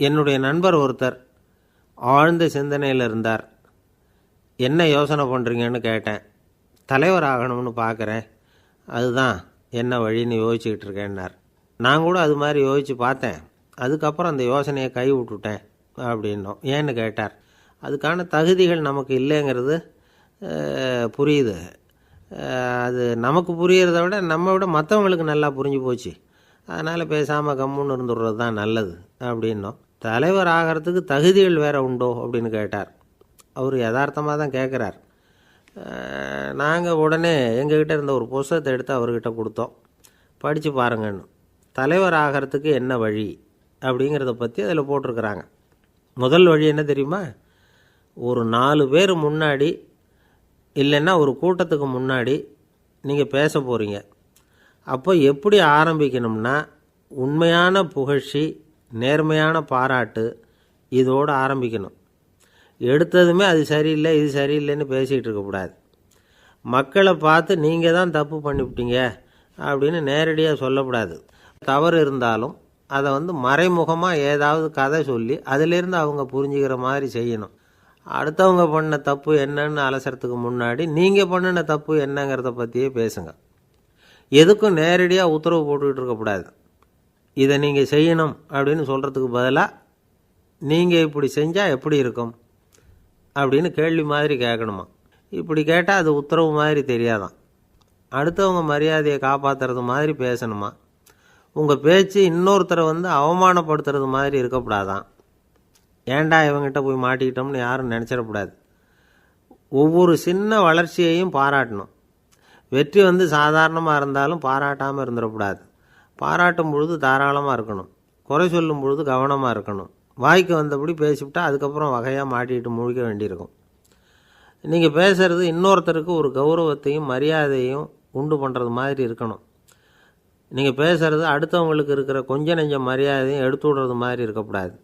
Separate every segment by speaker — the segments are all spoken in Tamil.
Speaker 1: என்னுடைய நண்பர் ஒருத்தர் ஆழ்ந்த சிந்தனையில் இருந்தார். என்ன யோசனை பண்ணுறீங்கன்னு கேட்டேன். தலைவர் ஆகணும்னு பார்க்குறேன், அதுதான் என்ன வழின்னு யோசிச்சுக்கிட்டு இருக்கேன்னார். நான் கூட அது மாதிரி யோசித்து பார்த்தேன். அதுக்கப்புறம் அந்த யோசனையை கை விட்டுட்டேன் அப்படின்னோம். ஏன்னு கேட்டார். அதுக்கான தகுதிகள் நமக்கு இல்லைங்கிறது புரியுது. அது நமக்கு புரியறத விட நம்ம விட மற்றவங்களுக்கு நல்லா புரிஞ்சு போச்சு. அதனால் பேசாமல் கம்முன்னு இருந்துடுறது தான் நல்லது அப்படின்னோம். தலைவர் ஆகிறதுக்கு தகுதிகள் வேறு உண்டோ அப்படின்னு கேட்டார். அவர் யதார்த்தமாக தான் கேட்குறார். நாங்கள் உடனே எங்ககிட்ட இருந்த ஒரு புஸ்தகத்தை எடுத்து அவர்கிட்ட கொடுத்தோம். படித்து பாருங்கன்னு. தலைவர் ஆகிறதுக்கு என்ன வழி அப்படிங்கிறத பற்றி அதில் போட்டிருக்கிறாங்க. முதல் வழி என்ன தெரியுமா? ஒரு 4 பேர் முன்னாடி இல்லைன்னா ஒரு கூட்டத்துக்கு முன்னாடி நீங்கள் பேச போகிறீங்க. அப்போ எப்படி ஆரம்பிக்கணும்னா, உண்மையான புகழ்ச்சி, நேர்மையான பாராட்டு, இதோடு ஆரம்பிக்கணும். எடுத்ததுமே அது சரியில்லை இது சரியில்லைன்னு பேசிகிட்டு இருக்கக்கூடாது. மக்களை பார்த்து நீங்கள் தான் தப்பு பண்ணிவிட்டீங்க அப்படின்னு நேரடியாக சொல்லக்கூடாது. தவறு இருந்தாலும் அதை மறைமுகமாக ஏதாவது கதை சொல்லி அதிலிருந்து அவங்க புரிஞ்சுக்கிற மாதிரி செய்யணும். அடுத்தவங்க பண்ண தப்பு என்னன்னு அலசறதுக்கு முன்னாடி நீங்கள் பண்ணின தப்பு என்னங்கிறத பற்றியே பேசுங்க. எதுக்கும் நேரடியாக உத்தரவு போட்டுக்கிட்டு இருக்கக்கூடாது. இதை நீங்கள் செய்யணும் அப்படின்னு சொல்கிறதுக்கு பதிலாக நீங்கள் இப்படி செஞ்சால் எப்படி இருக்கும் அப்படின்னு கேள்வி மாதிரி கேட்கணுமா. இப்படி கேட்டால் அது உத்தரவு மாதிரி தெரியாதான். அடுத்தவங்க மரியாதையை காப்பாற்றுறது மாதிரி பேசணுமா. உங்கள் பேச்சு இன்னொருத்தரை அவமானப்படுத்துறது மாதிரி இருக்கக்கூடாதான். ஏண்டா இவங்கிட்ட போய் மாட்டிக்கிட்டோம்னு யாரும் நினச்சிடக்கூடாது. ஒவ்வொரு சின்ன வளர்ச்சியையும் பாராட்டணும். வெற்றி சாதாரணமாக இருந்தாலும் பாராட்டாமல் இருந்துடக்கூடாது. பாராட்டும் பொழுது தாராளமாக இருக்கணும். குறை சொல்லும் பொழுது கவனமாக இருக்கணும். வாய்க்கு வந்தபடி பேசிவிட்டால் அதுக்கப்புறம் வகையாக மாட்டிக்கிட்டு முழிக்க வேண்டியிருக்கும். நீங்கள் பேசுகிறது இன்னொருத்தருக்கு ஒரு கௌரவத்தையும் மரியாதையும் உண்டு பண்ணுறது மாதிரி இருக்கணும். நீங்கள் பேசுகிறது அடுத்தவங்களுக்கு இருக்கிற கொஞ்ச நெஞ்ச மரியாதையும் எடுத்து விடுறது மாதிரி இருக்கக்கூடாது.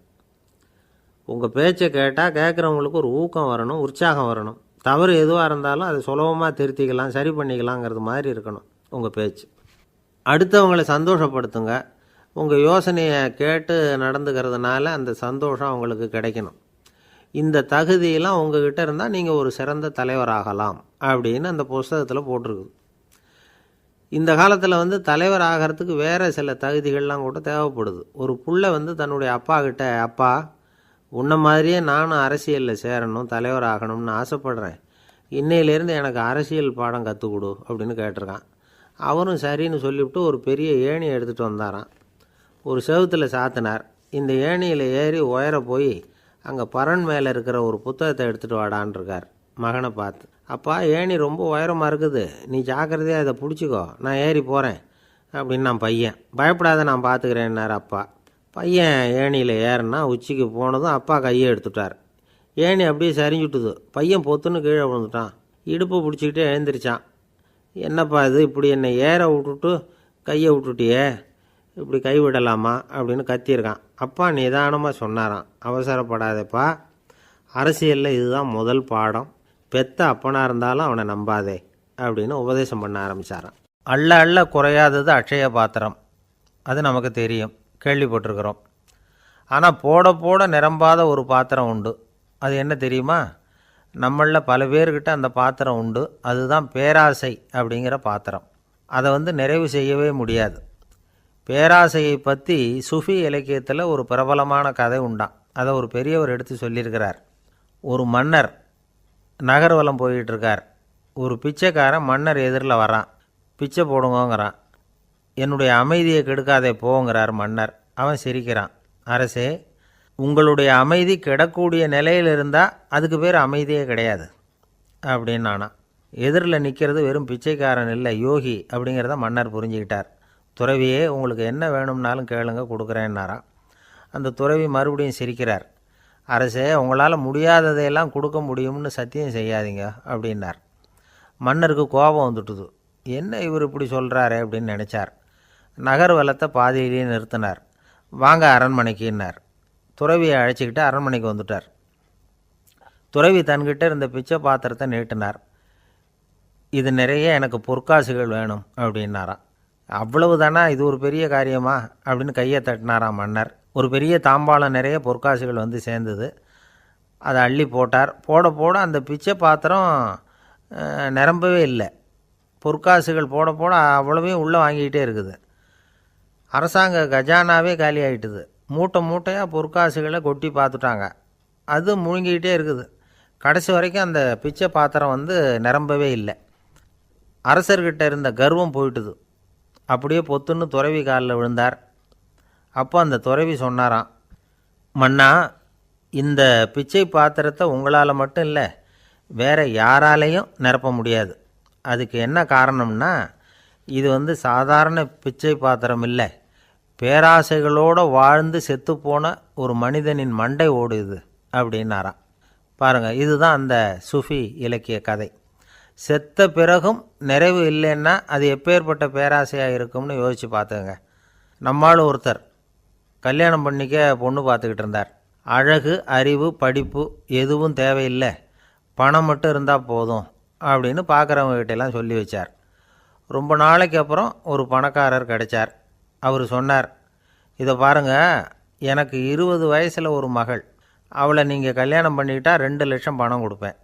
Speaker 1: உங்கள் பேச்சை கேட்டால் கேட்குறவங்களுக்கு ஒரு ஊக்கம் வரணும், உற்சாகம் வரணும். தவறு எதுவாக இருந்தாலும் அதை சுலபமாக திருத்திக்கலாம், சரி பண்ணிக்கலாங்கிறது மாதிரி இருக்கணும் உங்கள் பேச்சு. அடுத்தவங்களை சந்தோஷப்படுத்துங்க. உங்கள் யோசனையை கேட்டு நடந்துக்கிறதுனால அந்த சந்தோஷம் அவங்களுக்கு கிடைக்கணும். இந்த தகுதியெல்லாம் உங்ககிட்ட இருந்தால் நீங்கள் ஒரு சிறந்த தலைவராகலாம் அப்படின்னு அந்த புஸ்தகத்தில் போட்டிருக்குது. இந்த காலத்தில் தலைவர் ஆகிறதுக்கு வேறு சில தகுதிகள்லாம் கூட தேவைப்படுது. ஒரு புள்ள தன்னுடைய அப்பா கிட்ட, அப்பா உன்ன மாதிரியே நானும் அரசியலில் சேரணும், தலைவர் ஆகணும்னு ஆசைப்படுறேன், இன்னையிலேருந்து எனக்கு அரசியல் பாடம் கற்றுக் கொடு அப்படின்னு கேட்டிருக்கான். அவரும் சரின்னு சொல்லிவிட்டு ஒரு பெரிய ஏணியை எடுத்துகிட்டு வந்தாராம். ஒரு செவுத்தில் சாத்தினார். இந்த ஏணியில் ஏறி உயர போய் அங்கே பரன் மேலே இருக்கிற ஒரு புத்தகத்தை எடுத்துகிட்டு வாடான்ருக்கார் மகனை பார்த்து. அப்பா ஏணி ரொம்ப உயரமாக இருக்குது, நீ ஜாக்கிரதையாக இதை பிடிச்சிக்கோ, நான் ஏறி போகிறேன் அப்படின்னு நான் பையன். பயப்படாத, நான் பார்த்துக்கிறேன்னார் அப்பா. பையன் ஏணியில் ஏறினா உச்சிக்கு போனதும் அப்பா கையை எடுத்துட்டார். ஏணி அப்படியே சரிஞ்சுட்டுது. பையன் பொத்துன்னு கீழே விழுந்துட்டான். இடுப்பு பிடிச்சிக்கிட்டே எழுந்திரிச்சான். என்னப்பா இது, இப்படி என்னை ஏற விட்டுட்டு கையை விட்டுட்டியே, இப்படி கைவிடலாமா அப்படின்னு கத்தியிருக்கான். அப்பா நிதானமாக சொன்னாராம், அவசரப்படாதேப்பா, அரசியலில் இதுதான் முதல் பாடம், பெத்த அப்பனாக இருந்தாலும் அவனை நம்பாதே அப்படின்னு உபதேசம் பண்ண ஆரம்பித்தாராம். அள்ள அள்ள குறையாதது அட்சய பாத்திரம், அது நமக்கு தெரியும், கேள்விப்பட்டிருக்கிறோம். ஆனால் போட போட நிரம்பாத ஒரு பாத்திரம் உண்டு. அது என்ன தெரியுமா? நம்மளில் பல பேர்கிட்ட அந்த பாத்திரம் உண்டு. அதுதான் பேராசை அப்படிங்கிற பாத்திரம். அதை நிறைவு செய்யவே முடியாது. பேராசையை பற்றி சுஃபி இலக்கியத்தில் ஒரு பிரபலமான கதை உண்டாம். அதை ஒரு பெரியவர் எடுத்து சொல்லியிருக்கிறார். ஒரு மன்னர் நகர்வலம் போயிட்டுருக்கார். ஒரு பிச்சைக்காரன் மன்னர் எதிரில் வரான். பிச்சை போடுங்கோங்கிறான். என்னுடைய அமைதியை கெடுக்காதே போங்கிறார் மன்னர். அவன் சிரிக்கிறான். அரசே, உங்களுடைய அமைதி கெடக்கூடிய நிலையில் இருந்தால் அதுக்கு பேர் அமைதியே கிடையாது அப்படின்னு நானா. எதிரில் நிற்கிறது வெறும் பிச்சைக்காரன் இல்லை, யோகி அப்படிங்கிறத மன்னர் புரிஞ்சுக்கிட்டார். துறவியே, உங்களுக்கு என்ன வேணும்னாலும் கேளுங்க, கொடுக்குறேன்னாராம். அந்த துறவி மறுபடியும் சிரிக்கிறார். அரசே, உங்களால் முடியாததையெல்லாம் கொடுக்க முடியும்னு சத்தியம் செய்யாதீங்க அப்படின்னார். மன்னருக்கு கோபம் வந்துட்டுது. என்ன இவர் இப்படி சொல்கிறாரே அப்படின்னு நினச்சார். நகர்வலத்தை பாதியிலேயே நிறுத்தினார். வாங்க அரண்மனைக்குன்னார். துறவியை அழைச்சிக்கிட்டு அரண்மனைக்கு வந்துட்டார். துறவி தன்கிட்ட இருந்த பிச்சை பாத்திரத்தை நீட்டினார். இது நிறைய எனக்கு பொற்காசுகள் வேணும் அப்படின்னாராம். அவ்வளவு தானா, இது ஒரு பெரிய காரியமா அப்படின்னு கையை தட்டினாராம் மன்னர். ஒரு பெரிய தாம்பாளம் நிறைய பொற்காசுகள் வந்து சேர்ந்தது. அதை அள்ளி போட்டார். போட போட அந்த பிச்சை பாத்திரம் நிரம்பவே இல்லை. பொற்காசுகள் போட போட அவ்வளவையும் உள்ளே வாங்கிக்கிட்டே இருக்குது. அரசாங்க கஜானாவே காலி ஆகிட்டுது. மூட்டை மூட்டையாக பொற்காசுகளை கொட்டி பார்த்துட்டாங்க. அது முழுங்கிக்கிட்டே இருக்குது. கடைசி வரைக்கும் அந்த பிச்சை பாத்திரம் வந்து நிரம்பவே இல்லை. அரசர்கிட்ட இருந்த கர்வம் போயிட்டுது. அப்படியே பொத்துன்னு துறவி காலில் விழுந்தார். அப்போ அந்த துறவி சொன்னாராம், மன்னா, இந்த பிச்சை பாத்திரத்தை உங்களால் மட்டும் இல்லை, வேறு யாராலையும் நிரப்ப முடியாது. அதுக்கு என்ன காரணம்னா, இது வந்து சாதாரண பிச்சை பாத்திரம் இல்லை, பேராசைகளோடு வாழ்ந்து செத்துப்போன ஒரு மனிதனின் மண்டை ஓடுது அப்படின்னாராம். பாருங்கள், இதுதான் அந்த சுஃபி இலக்கிய கதை. செத்த பிறகும் நிறைவு இல்லைன்னா அது எப்பேற்பட்ட பேராசையாக இருக்கும்னு யோசித்து பார்த்துங்க. நம்மால் ஒருத்தர் கல்யாணம் பண்ணிக்க பொண்ணு பார்த்துக்கிட்டு இருந்தார். அழகு, அறிவு, படிப்பு எதுவும் தேவையில்லை, பணம் மட்டும் இருந்தால் போதும் அப்படின்னு பார்க்குறவங்ககிட்டெல்லாம் சொல்லி வச்சார். ரொம்ப நாளைக்கு அப்புறம் ஒரு பணக்காரர் கிடைச்சார். அவர் சொன்னார், இதை பாருங்கள், எனக்கு 20 வயசில் ஒரு மகள், அவளை நீங்கள் கல்யாணம் பண்ணிக்கிட்டா 2 லட்சம் பணம் கொடுப்பேன்.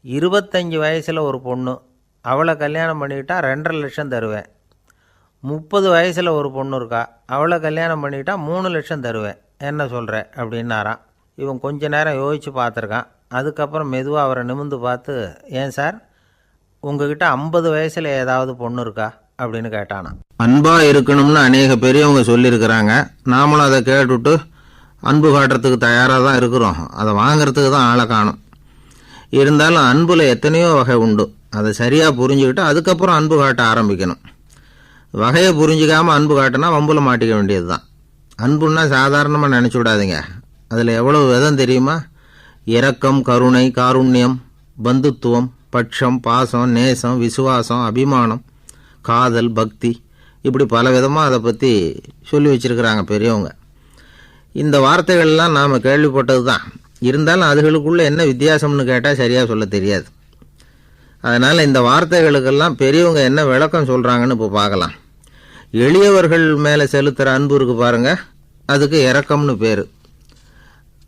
Speaker 1: 25 வயசில் ஒரு பொண்ணு, அவளை கல்யாணம் பண்ணிக்கிட்டா 2.5 லட்சம் தருவேன். 30 வயசில் ஒரு பொண்ணு இருக்கா, அவளை கல்யாணம் பண்ணிக்கிட்டா 3 லட்சம் தருவேன். என்ன சொல்கிற அப்படின்னாராம். இவன் கொஞ்ச நேரம் யோசித்து பார்த்துருக்கான். அதுக்கப்புறம் மெதுவாக அவரை நிமிர்ந்து பார்த்து, ஏன் சார், உங்ககிட்ட 50 வயசில் ஏதாவது பொண்ணு இருக்கா அப்படின்னு கேட்டானா.
Speaker 2: அன்பாக இருக்கணும்னு அநேக பெரியவங்க சொல்லியிருக்கிறாங்க. நாமளும் அதை கேட்டுவிட்டு அன்பு காட்டுறதுக்கு தயாராக தான் இருக்கிறோம். அதை வாங்கிறதுக்கு தான் ஆளை காணும். இருந்தாலும் அன்பில் எத்தனையோ வகை உண்டு. அதை சரியாக புரிஞ்சுக்கிட்டு அதுக்கப்புறம் அன்பு காட்ட ஆரம்பிக்கணும். வகையை புரிஞ்சிக்காமல் அன்பு காட்டினா வம்பில் மாட்டிக்க வேண்டியது தான். அன்புன்னா சாதாரணமாக நினச்சி விடாதீங்க. அதில் எவ்வளோ விதம் தெரியுமா? இரக்கம், கருணை, காருண்யம், பந்துத்துவம், பட்சம், பாசம், நேசம், விசுவாசம், அபிமானம், காதல், பக்தி, இப்படி பல விதமாக அதை பற்றி சொல்லி வச்சுருக்கிறாங்க பெரியவங்க. இந்த வார்த்தைகள்லாம் நாம் கேள்விப்பட்டது தான். இருந்தாலும் அதுகளுக்குள்ளே என்ன வித்தியாசம்னு கேட்டால் சரியாக சொல்ல தெரியாது. அதனால் இந்த வார்த்தைகளுக்கெல்லாம் பெரியவங்க என்ன விளக்கம் சொல்கிறாங்கன்னு இப்போ பார்க்கலாம். எளியவர்கள் மேலே செலுத்துகிற அன்பு இருக்கு பாருங்கள், அதுக்கு இரக்கம்னு பேர்.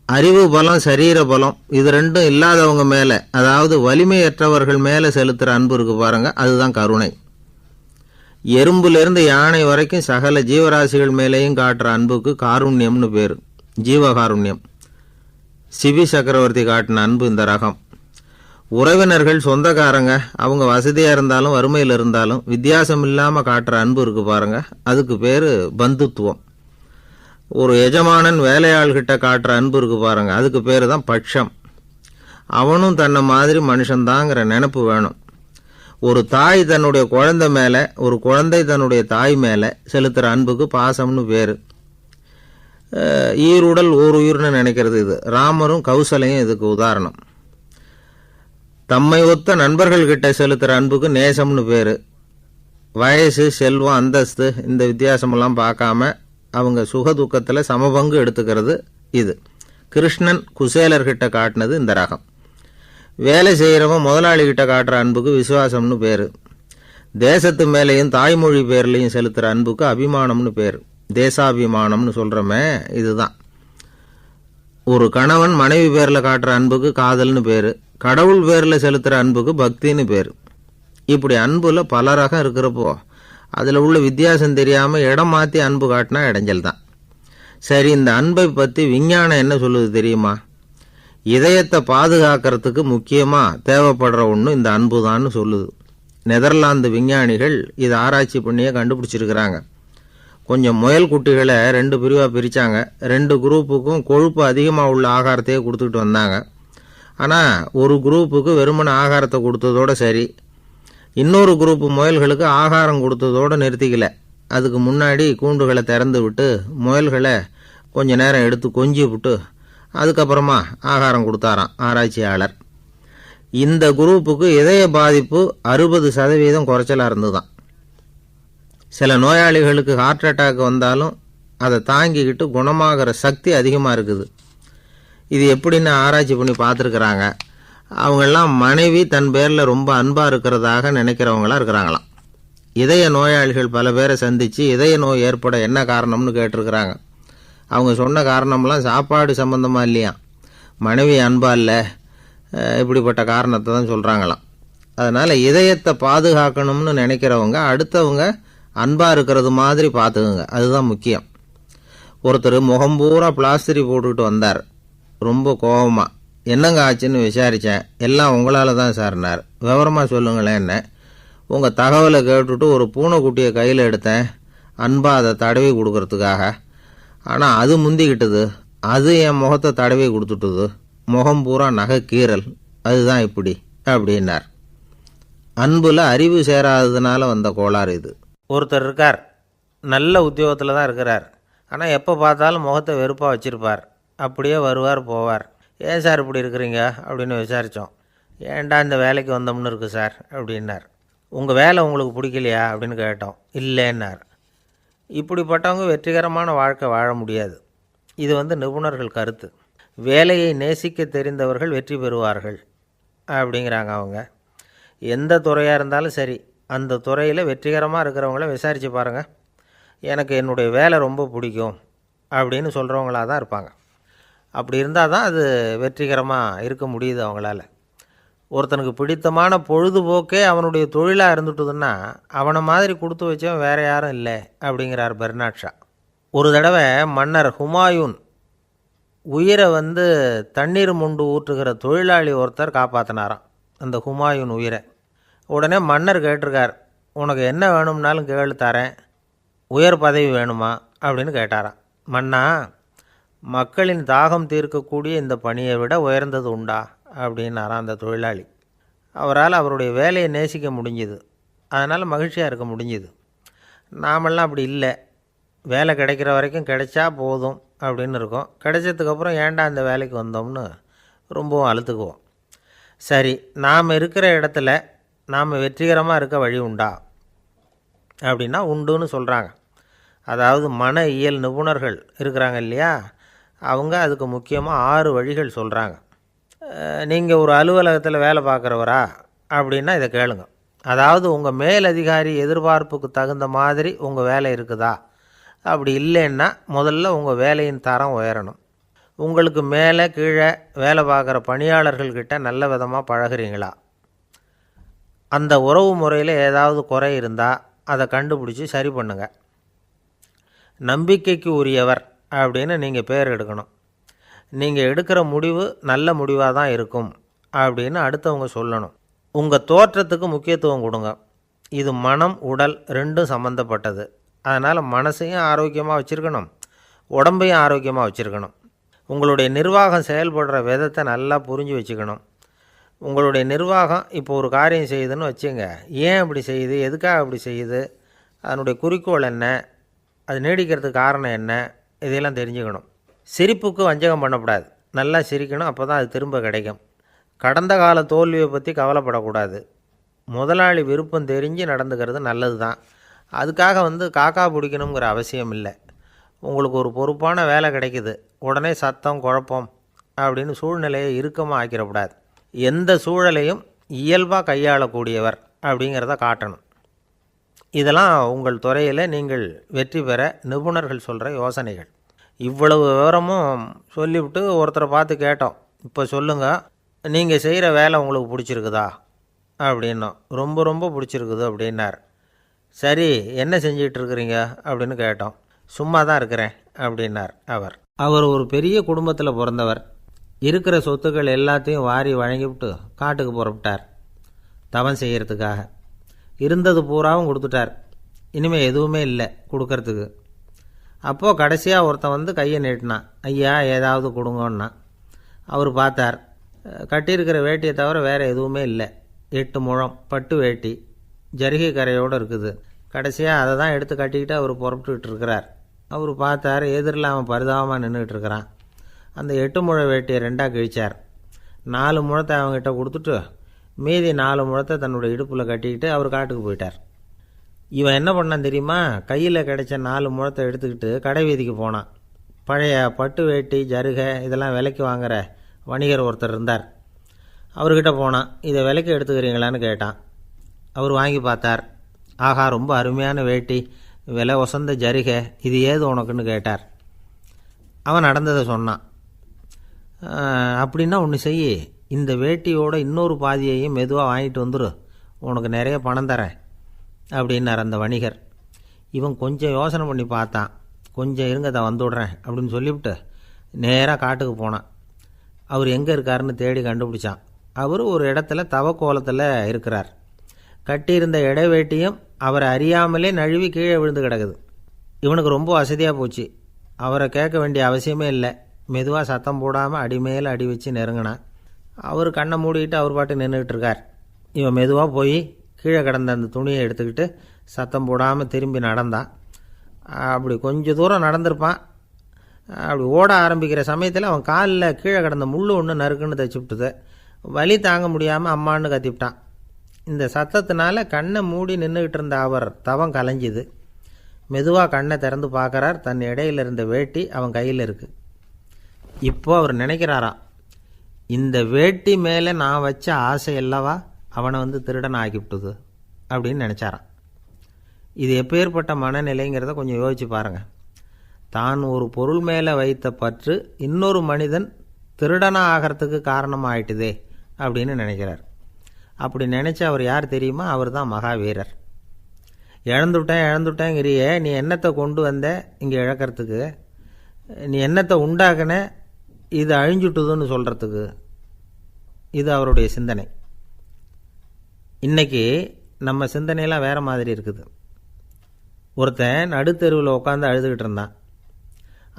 Speaker 2: அறிவு பலம், சரீர பலம், இது ரெண்டும் இல்லாதவங்க மேலே, அதாவது வலிமையற்றவர்கள் மேலே செலுத்துகிற அன்பு இருக்கு பாருங்கள், அதுதான் கருணை. எறும்புலேருந்து யானை வரைக்கும் சகல ஜீவராசிகள் மேலேயும் காட்டுற அன்புக்கு காருண்யம்னு பேர், ஜீவகாருண்யம். சிபி சக்கரவர்த்தி காட்டின அன்பு இந்த ரகம். உறவினர்கள், சொந்தக்காரங்க, அவங்க வசதியாக இருந்தாலும் வறுமையில் இருந்தாலும் வித்தியாசம் இல்லாமல் காட்டுற அன்பு இருக்கு பாருங்க, அதுக்கு பேர் பந்துத்துவம். ஒரு எஜமானன் வேலையாள்கிட்ட காட்டுற அன்பு இருக்கு பாருங்க, அதுக்கு பேர் தான் பட்சம். அவனும் தன்னை மாதிரி மனுஷன்தாங்கிற நினைப்பு வேணும். ஒரு தாய் தன்னுடைய குழந்தை மேலே, ஒரு குழந்தை தன்னுடைய தாய் மேலே செலுத்துகிற அன்புக்கு பாசம்னு பேர். ஈருடல் ஓர் உயிர்னு நினைக்கிறது இது. ராமரும் கௌசலையும் இதுக்கு உதாரணம். தம்மை ஒத்த நண்பர்கள்கிட்ட செலுத்துகிற அன்புக்கு நேசம்னு பேர். வயசு, செல்வம், அந்தஸ்து இந்த வித்தியாசமெல்லாம் பார்க்காம அவங்க சுகதுக்கத்தில் சமபங்கு எடுத்துக்கிறது இது. கிருஷ்ணன் குசேலர்கிட்ட காட்டினது இந்த ரகம். வேலை செய்கிறவன் முதலாளிகிட்ட காட்டுற அன்புக்கு விசுவாசம்னு பேர். தேசத்து மேலேயும் தாய்மொழி பேர்லையும் செலுத்துகிற அன்புக்கு அபிமானம்னு பேர். தேசாபிமானம்னு சொல்கிறோமே, இதுதான். ஒரு கணவன் மனைவி பேரில் காட்டுற அன்புக்கு காதல்னு பேர். கடவுள் பேரில் செலுத்துகிற அன்புக்கு பக்தின்னு பேர். இப்படி அன்புல பல ரகம் இருக்கிறப்போ அதில் உள்ள வித்தியாசம் தெரியாமல் இடம் மாற்றி அன்பு காட்டினா இடைஞ்சல் தான். சரி, இந்த அன்பை பற்றி விஞ்ஞானம் என்ன சொல்லுது தெரியுமா? இதயத்தை பாதுகாக்கிறதுக்கு முக்கியமாக தேவைப்படுற ஒன்று இந்த அன்பு தான்னு சொல்லுது. நெதர்லாந்து விஞ்ஞானிகள் இதை ஆராய்ச்சி பண்ணியே கண்டுபிடிச்சிருக்கிறாங்க. கொஞ்சம் முயல் குட்டிகளை 2 பிரிவாக பிரித்தாங்க. 2 குரூப்புக்கும் கொழுப்பு அதிகமாக உள்ள ஆகாரத்தையே கொடுத்துக்கிட்டு வந்தாங்க. ஆனால் ஒரு குரூப்புக்கு வெறுமன ஆகாரத்தை கொடுத்ததோடு சரி, இன்னொரு குரூப்பு முயல்களுக்கு ஆகாரம் கொடுத்ததோடு நிறுத்திக்கல. அதுக்கு முன்னாடி கூண்டுகளை திறந்து விட்டு முயல்களை கொஞ்ச நேரம் எடுத்து கொஞ்சி விட்டு அதுக்கப்புறமா ஆகாரம் கொடுத்தாராம் ஆராய்ச்சியாளர். இந்த குரூப்புக்கு இதய பாதிப்பு 60% குறைச்சலாக இருந்துதான். சில நோயாளிகளுக்கு ஹார்ட் அட்டாக் வந்தாலும் அதை தாங்கிக்கிட்டு குணமாகிற சக்தி அதிகமாக இருக்குது. இது எப்படின்னு ஆராய்ச்சி பண்ணி பார்த்துருக்குறாங்க. அவங்கெல்லாம் மனைவி தன் பேரில் ரொம்ப அன்பாக இருக்கிறதாக நினைக்கிறவங்களாம் இருக்கிறாங்களாம். இதய நோயாளிகள் பல பேரை சந்தித்து இதய நோய் ஏற்பட என்ன காரணம்னு கேட்டிருக்கிறாங்க. அவங்க சொன்ன காரணம்லாம் சாப்பாடு சம்மந்தமாக இல்லையா, மனைவி அன்பா இல்லை, இப்படிப்பட்ட காரணத்தை தான் சொல்கிறாங்களாம். அதனால் இதயத்தை பாதுகாக்கணும்னு நினைக்கிறவங்க அடுத்தவங்க அன்பாக இருக்கிறது மாதிரி பார்த்துக்குங்க, அதுதான் முக்கியம். ஒருத்தர் முகம் பூரா பிளாஸ்டரி போட்டுக்கிட்டு வந்தார், ரொம்ப கோபமாக. என்னங்க ஆச்சுன்னு விசாரித்தேன். எல்லாம் உங்களால் தான் சார்னார். விவரமாக சொல்லுங்களேன். என்ன உங்கள் தகவலை கேட்டுட்டு ஒரு பூனைக்குட்டியை கையில் எடுத்தேன், அன்பாக அதை தடவி கொடுக்கறதுக்காக. ஆனால் அது முந்திக்கிட்டது, அது என் முகத்தை தடவி கொடுத்துட்டுது, முகம் பூரா நகை கீறல், அதுதான் இப்படி அப்படின்னார். அன்புல அறிவு சேராததுனால வந்த கோளாறு இது.
Speaker 1: ஒருத்தர் இருக்கார், நல்ல உத்தியோகத்தில் தான் இருக்கிறார். ஆனால் எப்போ பார்த்தாலும் முகத்தை வெறுப்பாக வச்சுருப்பார். அப்படியே வருவார் போவார். ஏன் சார் இப்படி இருக்கிறீங்க அப்படின்னு விசாரித்தோம். ஏன்டா இந்த வேலைக்கு வந்தோம்னு இருக்குது சார் அப்படின்னார். உங்கள் வேலை உங்களுக்கு பிடிக்கலையா அப்படின்னு கேட்டோம். இல்லைன்னார். இப்படிப்பட்டவங்க வெற்றிகரமான வாழ்க்கை வாழ முடியாது. இது நிபுணர்கள் கருத்து. வேலையை நேசிக்க தெரிந்தவர்கள் வெற்றி பெறுவார்கள் அப்படிங்கிறாங்க அவங்க. எந்த துறையாக இருந்தாலும் சரி, அந்த துறையில் வெற்றிகரமாக இருக்கிறவங்கள விசாரித்து பாருங்கள். எனக்கு என்னுடைய வேலை ரொம்ப பிடிக்கும் அப்படின்னு சொல்கிறவங்களாக தான் இருப்பாங்க. அப்படி இருந்தால் தான் அது வெற்றிகரமாக இருக்க முடியுது அவங்களால. ஒருத்தனுக்கு பிடித்தமான பொழுதுபோக்கே அவனுடைய தொழிலாக இருந்துட்டுதுன்னா அவனை மாதிரி கொடுத்து வச்சவன் வேறு யாரும் இல்லை அப்படிங்கிறார் பெர்னாட் ஷா. ஒரு தடவை மன்னர் ஹுமாயூன் உயிரை தண்ணீர் மொண்டு ஊற்றுகிற தொழிலாளி ஒருத்தர் காப்பாற்றினாராம் அந்த ஹுமாயூன் உயிரை. உடனே மன்னர் கேட்டிருக்கார், உனக்கு என்ன வேணும்னாலும் கேளு தரேன், உயர் பதவி வேணுமா அப்படின்னு கேட்டாராம். மன்னா, மக்களின் தாகம் தீர்க்கக்கூடிய இந்த பணியை விட உயர்ந்தது உண்டா அப்படின்னாராம் அந்த தொழிலாளி. அவரால் அவருடைய வேலையை நேசிக்க முடிஞ்சுது, அதனால் மகிழ்ச்சியாக இருக்க முடிஞ்சுது. நாமெல்லாம் அப்படி இல்லை, வேலை கிடைக்கிற வரைக்கும் கிடைச்சா போதும் அப்படின்னு இருக்கோம். கிடைச்சதுக்கப்புறம் ஏன்டா இந்த வேலைக்கு வந்தோம்னு ரொம்பவும் அழுத்துக்குவோம். சரி, நாம் இருக்கிற இடத்துல நாம் வெற்றிகரமாக இருக்க வழி உண்டா அப்படின்னா உண்டுன்னு சொல்கிறாங்க. அதாவது மன இயல் நிபுணர்கள் இருக்கிறாங்க இல்லையா, அவங்க அதுக்கு முக்கியமாக 6 வழிகள் சொல்கிறாங்க. நீங்கள் ஒரு அலுவலகத்தில் வேலை பார்க்குறவரா அப்படின்னா இதை கேளுங்க. அதாவது உங்கள் மேலதிகாரி எதிர்பார்ப்புக்கு தகுந்த மாதிரி உங்கள் வேலை இருக்குதா? அப்படி இல்லைன்னா முதல்ல உங்கள் வேலையின் தரம் உயரணும். உங்களுக்கு மேலே கீழே வேலை பார்க்குற பணியாளர்கள்கிட்ட நல்ல விதமாக பழகிறீங்களா? அந்த உறவு முறையில் ஏதாவது குறை இருந்தால் அதை கண்டுபிடிச்சி சரி பண்ணுங்கள். நம்பிக்கைக்கு உரியவர் அப்படின்னு நீங்கள் பேர் எடுக்கணும். நீங்கள் எடுக்கிற முடிவு நல்ல முடிவாக தான் இருக்கும் அப்படின்னு அடுத்தவங்க சொல்லணும். உங்கள் தோற்றத்துக்கு முக்கியத்துவம் கொடுங்க. இது மனம் உடல் ரெண்டும் சம்மந்தப்பட்டது. அதனால் மனசையும் ஆரோக்கியமாக வச்சுருக்கணும், உடம்பையும் ஆரோக்கியமாக வச்சுருக்கணும். உங்களுடைய நிர்வாகம் செயல்படுற விதத்தை நல்லா புரிஞ்சு வச்சுக்கணும். உங்களுடைய நிர்வாகம் இப்போ ஒரு காரியம் செய்யுதுன்னு வச்சுங்க, ஏன் அப்படி செய்யுது, எதுக்காக அப்படி செய்யுது, அதனுடைய குறிக்கோள் என்ன, அது நீடிக்கிறதுக்கு காரணம் என்ன, இதையெல்லாம் தெரிஞ்சுக்கணும். சிரிப்புக்கு வஞ்சகம் பண்ணக்கூடாது, நல்லா சிரிக்கணும், அப்போ தான் அது திரும்ப கிடைக்கும். கடந்த கால தோல்வியை பற்றி கவலைப்படக்கூடாது. முதலாளி விருப்பம் தெரிஞ்சு நடந்துக்கிறது நல்லது தான். அதுக்காக காக்கா பிடிக்கணுங்கிற அவசியம் இல்லை. உங்களுக்கு ஒரு பொறுப்பான வேலை கிடைக்குது, உடனே சத்தம் குழப்பம் அப்படின்னு சூழ்நிலையை இறுக்கமாக ஆக்கிடக்கூடாது. எந்த சூழலையும் இயல்பாக கையாளக்கூடியவர் அப்படிங்கிறத காட்டணும். இதெல்லாம் உங்கள் துறையில் நீங்கள் வெற்றி பெற நிபுணர்கள் சொல்கிற யோசனைகள். இவ்வளவு விவரமும் சொல்லிவிட்டு ஒருத்தரை பார்த்து கேட்டோம், இப்போ சொல்லுங்கள், நீங்கள் செய்கிற வேலை உங்களுக்கு பிடிச்சிருக்குதா அப்படின்னோம். ரொம்ப ரொம்ப பிடிச்சிருக்குது அப்படின்னார். சரி, என்ன செஞ்சிகிட்ருக்குறீங்க அப்படின்னு கேட்டோம். சும்மா தான் இருக்கிறேன் அப்படின்னார் அவர். அவர் ஒரு பெரிய குடும்பத்தில் பிறந்தவர். இருக்கிற சொத்துக்கள் எல்லாத்தையும் வாரி வழங்கிவிட்டு காட்டுக்கு புறப்பட்டார் தவம் செய்கிறதுக்காக. இருந்தது பூராவும் கொடுத்துட்டார், இனிமேல் எதுவுமே இல்லை கொடுக்கறதுக்கு. அப்போது கடைசியாக ஒருத்தன் கையை நீட்டினான். ஐயா ஏதாவது கொடுங்கன்னா. அவர் பார்த்தார், கட்டியிருக்கிற வேட்டியை தவிர வேறு எதுவுமே இல்லை. 8 முழம் பட்டு வேட்டி, ஜரிகை கரையோடு இருக்குது. கடைசியாக அதை தான் எடுத்து கட்டிக்கிட்டு அவர் புறப்பட்டுக்கிட்டு இருக்கிறார். அவர் பார்த்தார், எதிரில் அவன் பரிதாபமாக நின்றுக்கிட்டு இருக்கிறான். அந்த 8 முழ வேட்டியை 2ஆக கிழிச்சார். 4 முழத்தை அவங்ககிட்ட கொடுத்துட்டு மீதி 4 முழத்தை தன்னுடைய இடுப்பில் கட்டிக்கிட்டு அவர் காட்டுக்கு போயிட்டார். இவன் என்ன பண்ணான் தெரியுமா? கையில் கிடைச்ச 4 முழத்தை எடுத்துக்கிட்டு கடை வீதிக்கு போனான். பழைய பட்டு வேட்டி ஜருகை இதெல்லாம் விலைக்கு வாங்குகிற வணிகர் ஒருத்தர் இருந்தார். அவர்கிட்ட போனான். இதை விலைக்கு எடுத்துக்கிறீங்களான்னு கேட்டான். அவர் வாங்கி பார்த்தார். ஆகா, ரொம்ப அருமையான வேட்டி, விலை ஒசந்த ஜரிகை, இது ஏது உனக்குன்னு கேட்டார். அவன் நடந்ததை சொன்னான். அப்படின்னா ஒன்று செய், இந்த வேட்டியோட இன்னொரு பாதியையும் மெதுவாக வாங்கிட்டு வந்துரு, உனக்கு நிறைய பணம் தரேன் அப்படின்னார் அந்த வணிகர். இவன் கொஞ்சம் யோசனை பண்ணி பார்த்தான். கொஞ்சம் இருங்க, அதை வந்துவிடுறேன் அப்படின்னு சொல்லிவிட்டு நேராக காட்டுக்கு போனான். அவர் எங்கே இருக்காருன்னு தேடி கண்டுபிடிச்சான். அவர் ஒரு இடத்துல தவக்கோலத்தில் இருக்கிறார். கட்டியிருந்த இடைவேட்டியும் அவரை அறியாமலே நழுவி கீழே விழுந்து கிடக்குது. இவனுக்கு ரொம்ப வசதியாக போச்சு. அவரை கேட்க வேண்டிய அவசியமே இல்லை. மெதுவாக சத்தம் போடாமல் அடிமேல் அடி வச்சு நெருங்கினான். அவர் கண்ணை மூடிக்கிட்டு அவர் பாட்டு நின்றுக்கிட்டு இருக்கார். இவன் மெதுவாக போய் கீழே கிடந்த அந்த துணியை எடுத்துக்கிட்டு சத்தம் போடாமல் திரும்பி நடந்தான். அப்படி கொஞ்சம் தூரம் நடந்திருப்பான். அப்படி ஓட ஆரம்பிக்கிற சமயத்தில் அவன் காலில் கீழே கிடந்த முள் ஒன்று நறுக்குன்னு தைச்சி விட்டுது. வலி தாங்க முடியாமல் அம்மான்னு கத்திவிட்டான். இந்த சத்தத்தினால கண்ணை மூடி நின்றுக்கிட்டு இருந்த அவர் தவம் கலைஞ்சிது. மெதுவாக கண்ணை திறந்து பார்க்குறார். தன் இடையில் இருந்த வேட்டி அவன் கையில் இருக்குது. இப்போ அவர் நினைக்கிறாராம், இந்த வேட்டி மேலே நான் வச்ச ஆசை அல்லவா அவனை வந்து திருடன் ஆக்கிவிட்டுது அப்படின்னு நினச்சாரான். இது எப்பேற்பட்ட மனநிலைங்கிறத கொஞ்சம் யோசிச்சு பாருங்கள். தான் ஒரு பொருள் மேலே வைத்த பற்று இன்னொரு மனிதன் திருடனாக ஆகிறதுக்கு காரணமாயிட்டுதே அப்படின்னு நினைக்கிறார். அப்படி நினச்ச அவர் யார் தெரியுமா? அவர் தான் மகாவீரர். இழந்துட்டேங்கிறியே, நீ என்னத்தை கொண்டு வந்த இங்கே இழக்கிறதுக்கு? நீ என்னத்தை உண்டாக்குன இது அழிஞ்சுட்டுதுன்னு சொல்கிறதுக்கு? இது அவருடைய சிந்தனை. இன்றைக்கி நம்ம சிந்தனையெல்லாம் வேறு மாதிரி இருக்குது. ஒருத்தன் நடுத்தெருவில் உட்காந்து அழுதுகிட்டு இருந்தான்.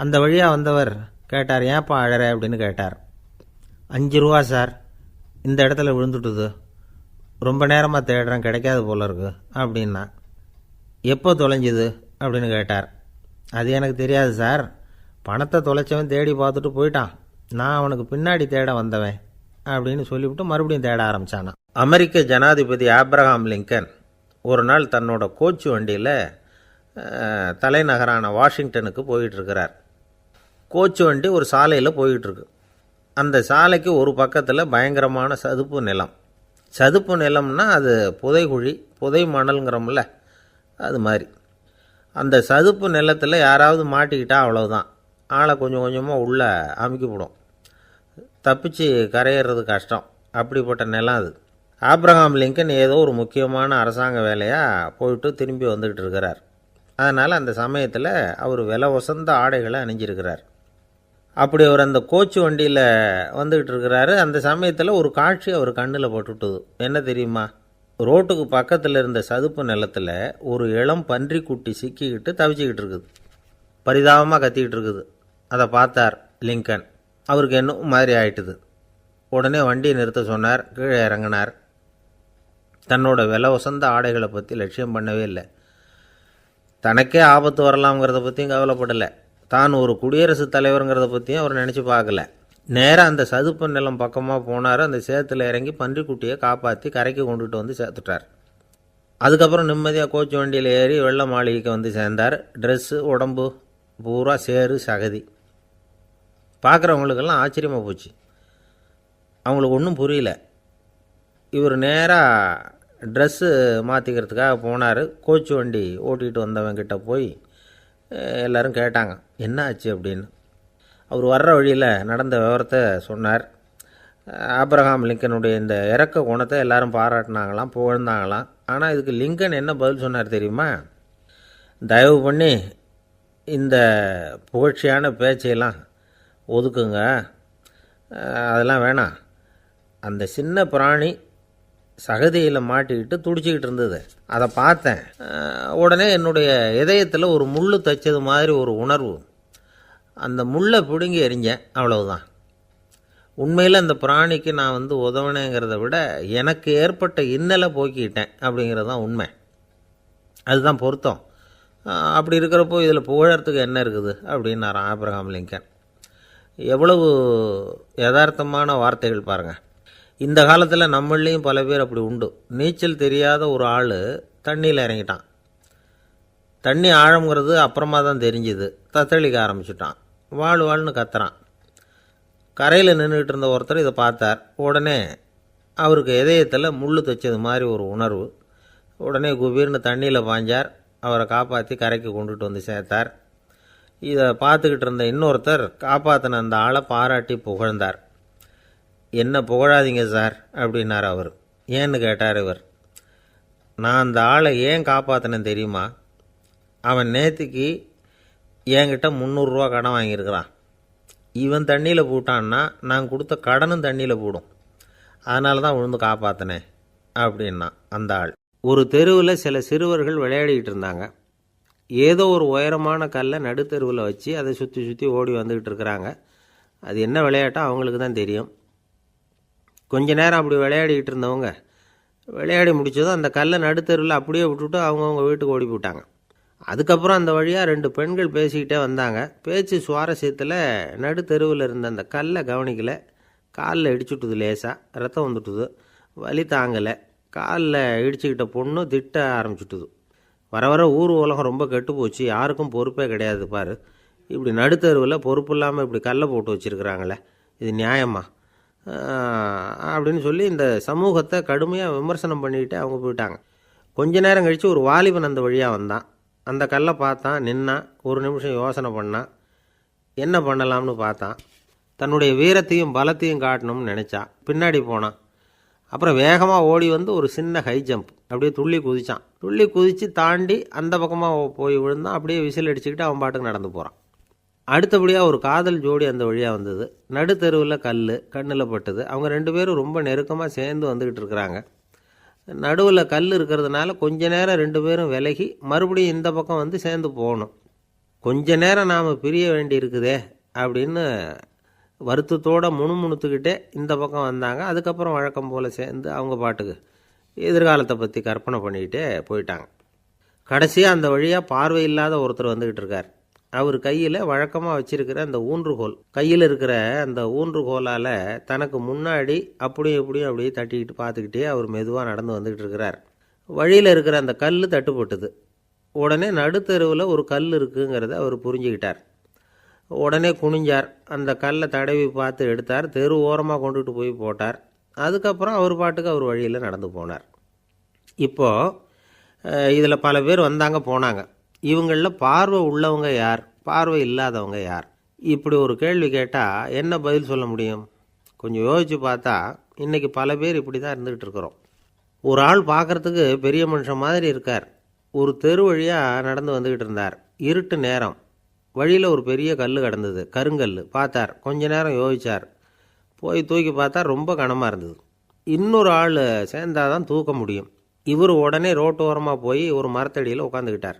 Speaker 1: அந்த வழியாக வந்தவர் கேட்டார், ஏன்ப்பா அழற அப்படின்னு கேட்டார். 5 ரூபா சார், இந்த இடத்துல விழுந்துட்டுது, ரொம்ப நேரமாக தேடுறேன், கிடைக்காது போல இருக்கு அப்படின்னா. எப்போ தொலைஞ்சுது அப்படின்னு கேட்டார். அது எனக்கு தெரியாது சார், பணத்தை தொலைச்சவன் தேடி பார்த்துட்டு போயிட்டான், நான் அவனுக்கு பின்னாடி தேட வந்தவன் அப்படின்னு சொல்லிவிட்டு மறுபடியும் தேட ஆரம்பித்தானா. அமெரிக்க ஜனாதிபதி ஆப்ரஹாம் லிங்கன் ஒரு நாள் தன்னோட கோச்சு வண்டியில் தலைநகரான வாஷிங்டனுக்கு போயிட்டுருக்கிறார். கோச்சு வண்டி ஒரு சாலையில் போயிட்டுருக்கு. அந்த சாலைக்கு ஒரு பக்கத்தில் பயங்கரமான சதுப்பு நிலம். சதுப்பு நிலம்னா அது புதைகுழி, புதை மணல்ங்கிறோம்ல, அது மாதிரி. அந்த சதுப்பு நிலத்தில் யாராவது மாட்டிக்கிட்டா அவ்வளவுதான், ஆளை கொஞ்சம் கொஞ்சமாக உள்ளே அமுக்கிவிடும். தப்பிச்சு கரையிறது கஷ்டம். அப்படிப்பட்ட நிலம் அது. ஆப்ரஹாம் லிங்கன் ஏதோ ஒரு முக்கியமான அரசாங்க வேலையாக போயிட்டு திரும்பி வந்துக்கிட்டு இருக்கிறார். அதனால் அந்த சமயத்தில் அவர் விலை உசந்த ஆடைகளை அணிஞ்சிருக்கிறார். அப்படி அவர் அந்த கோச்சு வண்டியில் வந்துக்கிட்டு இருக்கிறாரு. அந்த சமயத்தில் ஒரு காட்சி அவர் கண்ணில் பட்டுட்டுது. என்ன தெரியுமா? ரோட்டுக்கு பக்கத்தில் இருந்த சதுப்பு நிலத்தில் ஒரு இளம் பன்றி குட்டி சிக்கிக்கிட்டு தவிச்சிக்கிட்டு இருக்குது. பரிதாபமாக கத்திக்கிட்டு இருக்குது. அதை பார்த்தார் லிங்கன். அவருக்கு என்ன மாதிரி ஆயிட்டுது. உடனே வண்டியை நிறுத்த சொன்னார். கீழே இறங்கினார். தன்னோட விலை உசந்த ஆடைகளை பற்றி லட்சியம் பண்ணவே இல்லை. தனக்கே ஆபத்து வரலாம்ங்கிறத பற்றியும் கவலைப்படலை. தான் ஒரு குடியரசுத் தலைவருங்கிறத பற்றியும் அவர் நினச்சி பார்க்கல. நேராக அந்த சதுப்பு நிலம் பக்கமாக போனார். அந்த சேத்துல இறங்கி பன்றிக்குட்டியை காப்பாற்றி கரைக்கு கொண்டுட்டு வந்து சேர்த்துட்டார். அதுக்கப்புறம் நிம்மதியாக கோச்சு வண்டியில் ஏறி வெள்ளை மாளிகைக்கு வந்து சேர்ந்தார். ட்ரெஸ்ஸு உடம்பு பூரா சேறு சகதி. பார்க்குறவங்களுக்கெல்லாம் ஆச்சரியமாக போச்சு. அவங்களுக்கு ஒன்றும் புரியல. இவர் நேராக ட்ரெஸ்ஸு மாற்றிக்கிறதுக்காக போனார். கோச்சு வண்டி ஓட்டிகிட்டு வந்தவங்கிட்ட போய் எல்லோரும் கேட்டாங்க, என்ன ஆச்சு அப்படின்னு. அவர் வர்ற வழியில் நடந்த விவரத்தை சொன்னார். ஆப்ரஹாம் லிங்கனுடைய இந்த இறக்க குணத்தை எல்லாரும் பாராட்டினாங்களாம், புகழ்ந்தாங்களாம். ஆனால் இதுக்கு லிங்கன் என்ன பதில் சொன்னார் தெரியுமா? தயவு பண்ணி இந்த புகழ்ச்சியான பேச்சையெல்லாம் ஒதுக்குங்க, அதெல்லாம் வேணாம். அந்த சின்ன பிராணி சகதியில் மாட்டிக்கிட்டு துடிச்சிக்கிட்டு இருந்தது, அதை பார்த்தேன். உடனே என்னுடைய இதயத்தில் ஒரு முள் தைச்சது மாதிரி ஒரு உணர்வு. அந்த முள்ளை பிடுங்கி எறிஞ்சேன், அவ்வளவுதான். உண்மையில் அந்த பிராணிக்கு நான் வந்து உதவினேங்கிறத விட எனக்கு ஏற்பட்ட இன்னலை போக்கிட்டேன் அப்படிங்கிறது தான் உண்மை. அதுதான் பொருத்தம். அப்படி இருக்கிறப்போ இதில் புகழறதுக்கு என்ன இருக்குது அப்படின்னார் ஆப்ரஹாம் லிங்கன். எவ்வளவு யதார்த்தமான வார்த்தைகள் பாருங்கள். இந்த காலத்தில் நம்மளையும் பல பேர் அப்படி உண்டு. நீச்சல் தெரியாத ஒரு ஆள் தண்ணியில் இறங்கிட்டான். தண்ணி ஆழங்கிறது அப்புறமா தான் தெரிஞ்சுது. தத்தளிக்க ஆரம்பிச்சுட்டான். வாழ்னு கத்துறான். கரையில் நின்றுக்கிட்டு இருந்த ஒருத்தர் இதை பார்த்தார். உடனே அவருக்கு இதயத்தில் முள் தைச்சது மாதிரி ஒரு உணர்வு. உடனே குபீர்னு தண்ணியில் பாஞ்சார். அவரை காப்பாற்றி கரைக்கு கொண்டுட்டு வந்து சேர்த்தார். இதை பார்த்துக்கிட்டு இருந்த இன்னொருத்தர் காப்பாற்றின அந்த ஆளை பாராட்டி புகழ்ந்தார். என்ன புகழாதீங்க சார் அப்படின்னார் அவர். ஏன்னு கேட்டார் இவர். நான் அந்த ஆளை ஏன் காப்பாற்றினேன் தெரியுமா? அவன் நேற்றுக்கு என்கிட்ட 300 ரூபா கடன் வாங்கியிருக்கிறான். இவன் தண்ணியில் போட்டான்னா நான் கொடுத்த கடனும் தண்ணியில் போடும். அதனால தான் விழுந்து காப்பாற்றினேன் அப்படின்னா அந்த ஆள். ஒரு தெருவில் சில சிறுவர்கள் விளையாடிக்கிட்டு இருந்தாங்க. ஏதோ ஒரு உயரமான கல்லை நடுத்தெருவில் வச்சு அதை சுற்றி சுற்றி ஓடி வந்துக்கிட்டு இருக்கிறாங்க. அது என்ன விளையாட்டோ அவங்களுக்கு தான் தெரியும். கொஞ்ச நேரம் அப்படி விளையாடிக்கிட்டு இருந்தவங்க விளையாடி முடித்ததும் அந்த கல்லை நடுத்தெருவில் அப்படியே விட்டுட்டு அவங்கவுங்க வீட்டுக்கு ஓடி போட்டாங்க. அதுக்கப்புறம் அந்த வழியாக 2 பெண்கள் பேசிக்கிட்டே வந்தாங்க. பேச்சு சுவாரஸ்யத்தில் நடுத்தெருவில் இருந்த அந்த கல்லை கவனிக்கலை. காலில் இடிச்சுட்டுது, லேசாக ரத்தம் வந்துட்டுது, வலி தாங்கலை. காலில் இடிச்சுக்கிட்ட பொண்ணு திட்ட ஆரம்பிச்சுட்டுது. வர வர ஊர் உலகம் ரொம்ப கெட்டு போச்சு, யாருக்கும் பொறுப்பே கிடையாது பாரு, இப்படி நடுத்தருவில் பொறுப்பு இல்லாமல் இப்படி கல்லை போட்டு வச்சுருக்குறாங்களே, இது நியாயமா அப்படின்னு சொல்லி இந்த சமூகத்தை கடுமையாக விமர்சனம் பண்ணிக்கிட்டு அவங்க போயிட்டாங்க. கொஞ்ச நேரம் கழித்து ஒரு வாலிபன் அந்த வழியாக வந்தான். அந்த கல்லை பார்த்தான், நின்னான், ஒரு நிமிஷம் யோசனை பண்ணான். என்ன பண்ணலாம்னு பார்த்தான். தன்னுடைய வீரத்தையும் பலத்தையும் காட்டணும்னு நினச்சான். பின்னாடி போனான். அப்புறம் வேகமாக ஓடி வந்து ஒரு சின்ன ஹை ஜம்ப் அப்படியே துள்ளி குதிச்சான். துள்ளி குதித்து தாண்டி அந்த பக்கமாக போய் விழுந்தான். அப்படியே விசில் அடிச்சுக்கிட்டு அவன் பாட்டுக்கு நடந்து போகிறான். அடுத்தபடியாக ஒரு காதல் ஜோடி அந்த வழியாக வந்தது. நடுத்தெருவில் கண்ணில் பட்டது. அவங்க 2 பேரும் ரொம்ப நெருக்கமாக சேர்ந்து வந்துக்கிட்டு இருக்கிறாங்க. நடுவில் கல் இருக்கிறதுனால கொஞ்ச நேரம் 2 பேரும் விலகி மறுபடியும் இந்த பக்கம் வந்து சேர்ந்து போகணும். கொஞ்ச நேரம் நாம் பிரிய வேண்டி இருக்குதே அப்படின்னு வருத்தத்தோடு முணுமுணுத்துக்கிட்டே இந்த பக்கம் வந்தாங்க. அதுக்கப்புறம் வழக்கம் போல் சேர்ந்து அவங்க பாட்டுக்கு எதிர்காலத்தை பற்றி கற்பனை பண்ணிக்கிட்டே போயிட்டாங்க. கடைசியாக அந்த வழியாக பார்வை இல்லாத ஒருத்தர் வந்துக்கிட்டு இருக்கார். அவர் கையில் வழக்கமாக வச்சிருக்கிற அந்த ஊன்றுகோல், கையில் இருக்கிற அந்த ஊன்றுகோலால் தனக்கு முன்னாடி அப்படியும் இப்படியும் அப்படியே தட்டிக்கிட்டு பார்த்துக்கிட்டே அவர் மெதுவாக நடந்து வந்துக்கிட்டு இருக்கிறார். வழியில் இருக்கிற அந்த கல் தட்டுப்பட்டுது. உடனே நடுத்தெருவில் ஒரு கல் இருக்குங்கிறத அவர் புரிஞ்சுக்கிட்டார். உடனே குனிஞ்சார். அந்த கல்லை தடவி பார்த்து எடுத்தார். தெரு ஓரமாக கொண்டுட்டு போய் போட்டார். அதுக்கப்புறம் அவர் பாட்டுக்கு அவர் வழியில் நடந்து போனார். இப்போது இதில் பல பேர் வந்தாங்க போனாங்க. இவங்களில் பார்வை உள்ளவங்க யார், பார்வை இல்லாதவங்க யார்? இப்படி ஒரு கேள்வி கேட்டால் என்ன பதில் சொல்ல முடியும்? கொஞ்சம் யோசித்து பார்த்தா இன்றைக்கி பல பேர் இப்படி தான் இருந்துக்கிட்டு இருக்கிறோம். ஒரு ஆள் பார்க்குறதுக்கு பெரிய மனுஷன் மாதிரி இருக்கார். ஒரு தெரு வழியாக நடந்து வந்துக்கிட்டு இருந்தார். இருட்டு நேரம். வழியில் ஒரு பெரிய கல் கிடந்தது, கருங்கல். பார்த்தார். கொஞ்ச நேரம் யோசித்தார். போய் தூக்கி பார்த்தா ரொம்ப கனமாக இருந்தது. இன்னொரு ஆள் சேர்ந்தாதான் தூக்க முடியும். இவர் உடனே ரோட்டோரமாக போய் ஒரு மரத்தடியில் உட்காந்துக்கிட்டார்.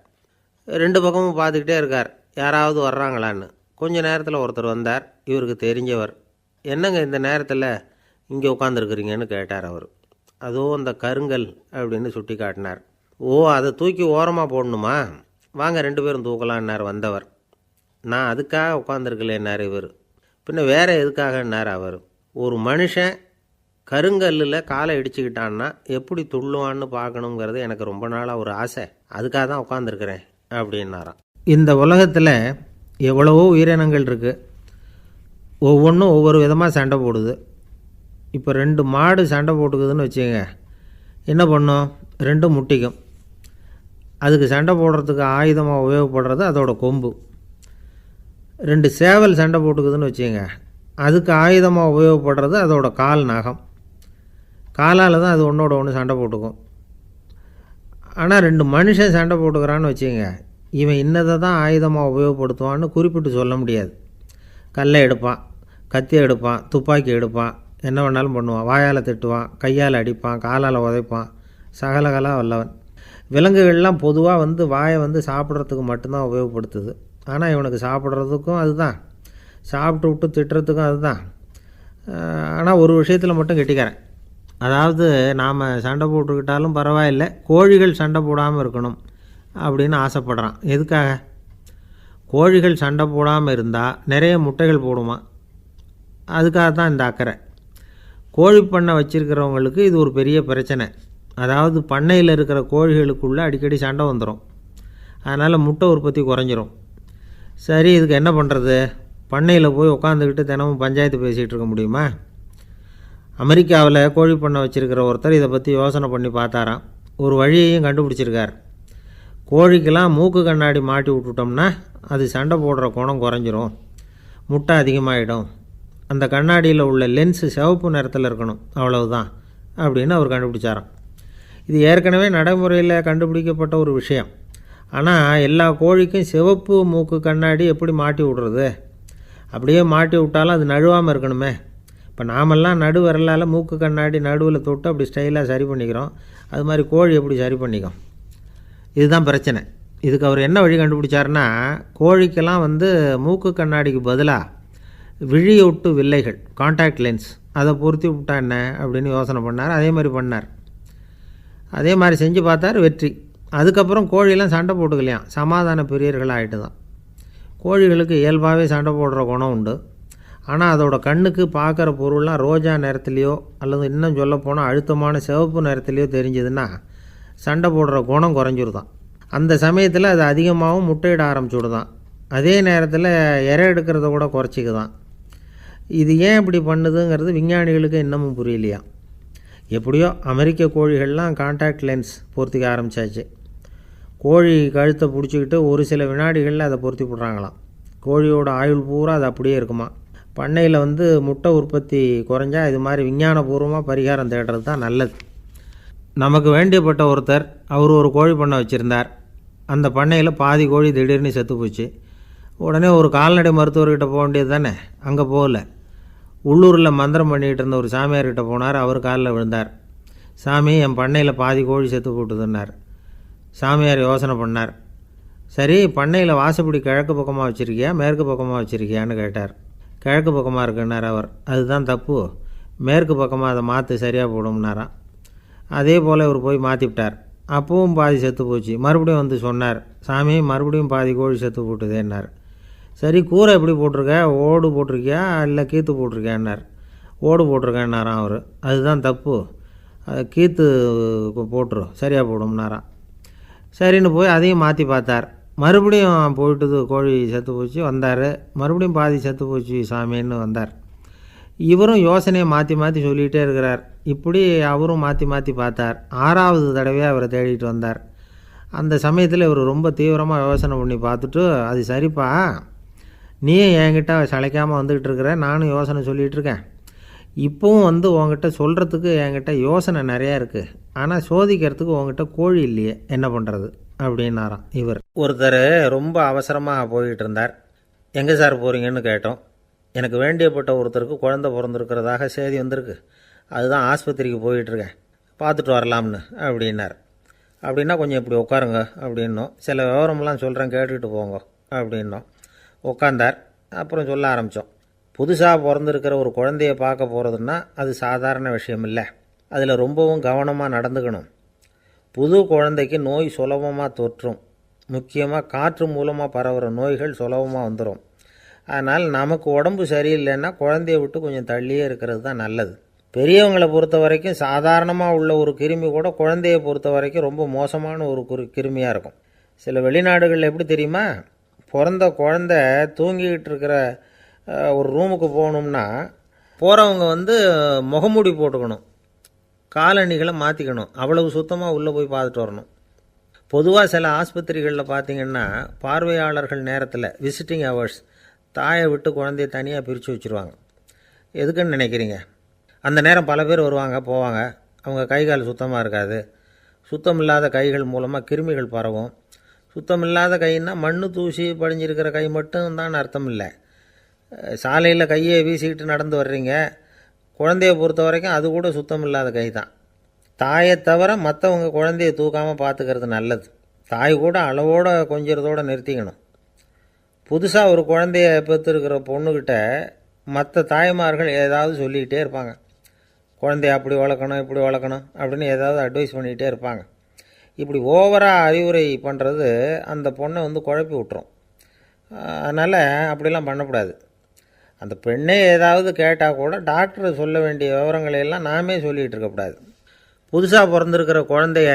Speaker 1: 2 பக்கமும் பார்த்துக்கிட்டே இருக்கார், யாராவது வர்றாங்களான்னு. கொஞ்ச நேரத்தில் ஒருத்தர் வந்தார், இவருக்கு தெரிஞ்சவர். என்னங்க இந்த நேரத்தில் இங்கே உட்காந்துருக்குறீங்கன்னு கேட்டார் அவர். அதோ அந்த கருங்கல் அப்படின்னு சுட்டி காட்டினார். ஓ, அதை தூக்கி ஓரமாக போடணுமா? வாங்க 2 பேரும் தூக்கலான்னார் வந்தவர். நான் அதுக்காக உட்காந்துருக்கலேன்னார் இவர். பின்ன வேற எதுக்காகன்னார் அவர். ஒரு மனுஷன் கருங்கல்லில் காலை இடிச்சுக்கிட்டான்னா எப்படி துள்ளுவான்னு பார்க்கணுங்கிறது எனக்கு ரொம்ப நாளாக ஒரு ஆசை, அதுக்காக தான் உட்காந்துருக்கிறேன் அப்படின்னாராம். இந்த உலகத்தில் எவ்வளவோ உயிரினங்கள் இருக்குது. ஒவ்வொன்றும் ஒவ்வொரு விதமாக சண்டை போடுது. இப்போ 2 மாடு சண்டை போட்டுக்குதுன்னு வச்சுக்கோங்க, என்ன பண்ணும்? 2 முட்டிக்கும். அதுக்கு சண்டை போடுறதுக்கு ஆயுதமாக உபயோகப்படுறது அதோட கொம்பு. 2 சேவல் சண்டை போட்டுக்குதுன்னு வச்சுக்கோங்க, அதுக்கு ஆயுதமாக உபயோகப்படுறது அதோட கால் நகம். காலால் தான் அது ஒன்றோட ஒன்று சண்டை போட்டுக்கும். ஆனால் 2 மனுஷன் சண்டை போட்டுக்கிறான்னு வச்சுக்கோங்க, இவன் இன்னதை தான் ஆயுதமாக உபயோகப்படுத்துவான்னு குறிப்பிட்டு சொல்ல முடியாது. கல்லை எடுப்பான், கத்தி எடுப்பான், துப்பாக்கி எடுப்பான், என்ன வேணாலும் பண்ணுவான். வாயால் திட்டுவான், கையால் அடிப்பான், காலால் உதைப்பான், சகலகலாக வல்லவன். விலங்குகள்லாம் பொதுவாக வாயை சாப்பிட்றதுக்கு மட்டும்தான் உபயோகப்படுத்துது. ஆனால் இவனுக்கு சாப்பிட்றதுக்கும் அதுதான், சாப்பிட்டு விட்டு திட்டுறதுக்கும் அதுதான். ஆனால் ஒரு விஷயத்தில் மட்டும் கெட்டிக்கிறேன். அதாவது நாம் சண்டை போட்டுக்கிட்டாலும் பரவாயில்லை, கோழிகள் சண்டை போடாமல் இருக்கணும் அப்படின்னு ஆசைப்படுறான். எதுக்காக? கோழிகள் சண்டை போடாமல் இருந்தால் நிறைய முட்டைகள் போடுமா, அதுக்காக தான் இந்த அக்கறை. கோழி பண்ணை வச்சுருக்கிறவங்களுக்கு இது ஒரு பெரிய பிரச்சனை. அதாவது பண்ணையில் இருக்கிற கோழிகளுக்குள்ளே அடிக்கடி சண்டை வந்துடும். அதனால் முட்டை உற்பத்தி குறைஞ்சிரும். சரி, இதுக்கு என்ன பண்ணுறது? பண்ணையில் போய் உட்காந்துக்கிட்டு தினமும் பஞ்சாயத்து பேசிகிட்டு இருக்க முடியுமா? அமெரிக்காவில் கோழி பண்ணை வச்சுருக்கிற ஒருத்தர் இதை பற்றி யோசனை பண்ணி பார்த்தாராம். ஒரு வழியையும் கண்டுபிடிச்சிருக்கார். கோழிக்கெல்லாம் மூக்கு கண்ணாடி மாட்டி விட்டுட்டோம்னா அது சண்டை போடுற குணம் குறைஞ்சிரும், முட்டை அதிகமாகிடும். அந்த கண்ணாடியில் உள்ள லென்ஸு சிவப்பு நிறத்தில் இருக்கணும், அவ்வளவுதான் அப்படின்னு அவர் கண்டுபிடிச்சாராம். இது ஏற்கனவே நடைமுறையில் கண்டுபிடிக்கப்பட்ட ஒரு விஷயம். ஆனால் எல்லா கோழிக்கும் சிவப்பு மூக்கு கண்ணாடி எப்படி மாட்டி விடுறது? அப்படியே மாட்டி விட்டாலும் அது நழுவாமல் இருக்கணுமே. இப்போ நாமெல்லாம் நடு விரலால் மூக்கு கண்ணாடி நடுவில் தொட்டு அப்படி ஸ்டைலாக சரி பண்ணிக்கிறோம். அது மாதிரி கோழி எப்படி சரி பண்ணிக்கும்? இதுதான் பிரச்சனை. இதுக்கு அவர் என்ன வழி கண்டுபிடிச்சாருன்னா, கோழிக்கெல்லாம் மூக்கு கண்ணாடிக்கு பதிலாக விழியொட்டு வில்லைகள், காண்டாக்ட் லென்ஸ், அதை பொருத்தி விட்டா என்ன அப்படின்னு யோசனை பண்ணார். அதே மாதிரி பண்ணார். அதே மாதிரி செஞ்சு பார்த்தார், வெற்றி. அதுக்கப்புறம் கோழியெல்லாம் சண்டை போட்டுக்கலையாம், சமாதான பிரியர்கள் ஆகிட்டு தான். கோழிகளுக்கு இயல்பாகவே சண்டை போடுற குணம் உண்டு. ஆனால் அதோட கண்ணுக்கு பார்க்குற பொருள்லாம் ரோஜா நிறத்துலையோ அல்லது இன்னும் சொல்லப்போனால் அழுத்தமான சிவப்பு நிறத்துலையோ தெரிஞ்சதுன்னா சண்டை போடுற குணம் குறைஞ்சிருதான். அந்த சமயத்தில் அது அதிகமாகவும் முட்டையிட ஆரம்பிச்சுடுதான். அதே நேரத்தில் இறை எடுக்கிறத கூட குறைச்சிக்குதான். இது ஏன் இப்படி பண்ணுதுங்கிறது விஞ்ஞானிகளுக்கு இன்னமும் புரியலையா. எப்படியோ அமெரிக்க கோழிகள்லாம் காண்டாக்ட் லென்ஸ் பொருத்திக்க ஆரம்பித்தாச்சு. கோழி கழுத்தை பிடிச்சிக்கிட்டு ஒரு சில வினாடிகளில் அதை பொருத்தி போடுறாங்களாம். கோழியோட ஆயுள் பூரா அது அப்படியே இருக்குமா. பண்ணையில் முட்டை உற்பத்தி குறைஞ்சா இது மாதிரி விஞ்ஞானபூர்வமாக பரிகாரம் தேடுறது தான் நல்லது. நமக்கு வேண்டியப்பட்ட ஒருத்தர், அவர் ஒரு கோழி பண்ணை வச்சுருந்தார். அந்த பண்ணையில் பாதி கோழி திடீர்னு செத்து போச்சு. உடனே ஒரு கால்நடை மருத்துவர்கிட்ட போக வேண்டியது தானே. அங்கே போகல, உள்ளூரில் மந்திரம் பண்ணிகிட்டு இருந்த ஒரு சாமியார்கிட்ட போனார். அவர் காலில் விழுந்தார். சாமி, என் பண்ணையில் பாதி கோழி செத்து போட்டுதுன்னார். சாமியார் யோசனை பண்ணார். சரி, பண்ணையில் வாசப்படி கிழக்கு பக்கமாக வச்சுருக்கியா மேற்கு பக்கமாக வச்சுருக்கியான்னு கேட்டார். கிழக்கு பக்கமாக இருக்குன்னார் அவர். அதுதான் தப்பு, மேற்கு பக்கமாக அதை மாற்று, சரியாக போடும்னாராம். அதே போல் இவர் போய் மாற்றிவிட்டார். அப்பவும் பாதி செத்து போச்சு. மறுபடியும் சொன்னார், சாமி மறுபடியும் பாதி கோழி செத்து போட்டுதேன்னார். சரி, கூரை எப்படி போட்டிருக்க, ஓடு போட்டிருக்கியா இல்லை கீத்து போட்டிருக்கியான்னார். ஓடு போட்டிருக்கேன்னாராம் அவர். அதுதான் தப்பு, அதை கீத்து போட்டுரும், சரியாக போடும்னாராம். சரின்னு போய் அதையும் மாற்றி பார்த்தார். மறுபடியும் போயிட்டுது, கோழி செத்து போச்சு. வந்தார், மறுபடியும் பாதி செத்து போச்சு சாமின்னு வந்தார். இவரும் யோசனையை மாற்றி மாற்றி சொல்லிகிட்டே இருக்கிறார். இப்படி அவரும் மாற்றி மாற்றி பார்த்தார். 6வது தடவையாக அவரை தேடிட்டு வந்தார். அந்த சமயத்தில் இவர் ரொம்ப தீவிரமாக யோசனை பண்ணி பார்த்துட்டு, அது சரிப்பா, நீயும் என்கிட்ட சளைக்காமல் வந்துக்கிட்டு இருக்கிற, நானும் யோசனை சொல்லிகிட்டு இருக்கேன். இப்போவும் உங்ககிட்ட சொல்கிறதுக்கு என்கிட்ட யோசனை நிறையா இருக்குது, ஆனால் சோதிக்கிறதுக்கு உங்ககிட்ட கோழி இல்லையே, என்ன பண்ணுறது அப்படின்னாராம் இவர். ஒருத்தர் ரொம்ப அவசரமாக போய்கிட்டு இருந்தார். எங்கே சார் போகிறீங்கன்னு கேட்டோம். எனக்கு வேண்டியப்பட்ட ஒருத்தருக்கு குழந்தை பிறந்திருக்கிறதாக செய்தி வந்திருக்கு, அதுதான் ஆஸ்பத்திரிக்கு போயிட்டுருக்கேன், பார்த்துட்டு வரலாம்னு அப்படின்னார். அப்படின்னா கொஞ்சம் இப்படி உட்காருங்க அப்படின்னோம். சில விவரமெல்லாம் சொல்கிறேன், கேட்டுக்கிட்டு போங்க அப்படின்னோம். உட்காந்தார். அப்புறம் சொல்ல ஆரம்பித்தோம். புதுசாக பிறந்திருக்கிற ஒரு குழந்தைய பார்க்க போகிறதுன்னா அது சாதாரண விஷயம் இல்லை. அதில் ரொம்பவும் கவனமாக நடந்துக்கணும். புது குழந்தைக்கு நோய் சுலபமாக தொற்றும். முக்கியமாக காற்று மூலமாக பரவுகிற நோய்கள் சுலபமாக வந்துடும். அதனால் நமக்கு உடம்பு சரியில்லைன்னா குழந்தைய விட்டு கொஞ்சம் தள்ளியே இருக்கிறது தான் நல்லது. பெரியவங்களை பொறுத்த வரைக்கும் சாதாரணமாக உள்ள ஒரு கிருமி கூட குழந்தையை பொறுத்த வரைக்கும் ரொம்ப மோசமான ஒரு கிருமியாக இருக்கும். சில வெளிநாடுகளில் எப்படி தெரியுமா, பிறந்த குழந்தை தூங்கிக்கிட்டு இருக்கிற ஒரு ரூமுக்கு போகணும்னா போகிறவங்க முகமூடி போட்டுக்கணும், காலணிகளை மாற்றிக்கணும், அவ்வளவு சுத்தமாக உள்ளே போய் பார்த்துட்டு வரணும். பொதுவாக சில ஆஸ்பத்திரிகளில் பார்த்திங்கன்னா பார்வையாளர்கள் நேரத்தில் விசிட்டிங் ஹவர்ஸ் தாயை விட்டு குழந்தைய தனியாக பிரித்து வச்சுருவாங்க. எதுக்குன்னு நினைக்கிறீங்க? அந்த நேரம் பல பேர் வருவாங்க போவாங்க, அவங்க கை கால் சுத்தமாக இருக்காது. சுத்தம் இல்லாத கைகள் மூலமாக கிருமிகள் பரவும். சுத்தம் இல்லாத கைன்னா மண்ணு தூசி படிஞ்சிருக்கிற கை மட்டும் தான் அர்த்தம் இல்லை. சாலையில் கையை வீசிக்கிட்டு நடந்து வர்றீங்க, குழந்தைய பொறுத்த வரைக்கும் அது கூட சுத்தம் இல்லாத கை தான். தாயை தவிர மற்றவங்க குழந்தைய தூக்காமல் பார்த்துக்கிறது நல்லது. தாய் கூட அளவோடு கொஞ்சிறதோடு நிறுத்திக்கணும். புதுசாக ஒரு குழந்தைய பெற்றுருக்கிற பொண்ணுக்கிட்ட மற்ற தாய்மார்கள் ஏதாவது சொல்லிக்கிட்டே இருப்பாங்க. குழந்தைய அப்படி வளர்க்கணும் இப்படி வளர்க்கணும் அப்படின்னு ஏதாவது அட்வைஸ் பண்ணிக்கிட்டே இருப்பாங்க. இப்படி ஓவராக அறிவுரை பண்ணுறது அந்த பொண்ணை குழப்பி விட்டுரும். அதனால் அப்படிலாம் பண்ணக்கூடாது. அந்த பெண்ணே ஏதாவது கேட்டால் கூட டாக்டர் சொல்ல வேண்டிய விவரங்களையெல்லாம் நாமே சொல்லிகிட்டு இருக்கக்கூடாது. புதுசாக பிறந்திருக்கிற குழந்தைய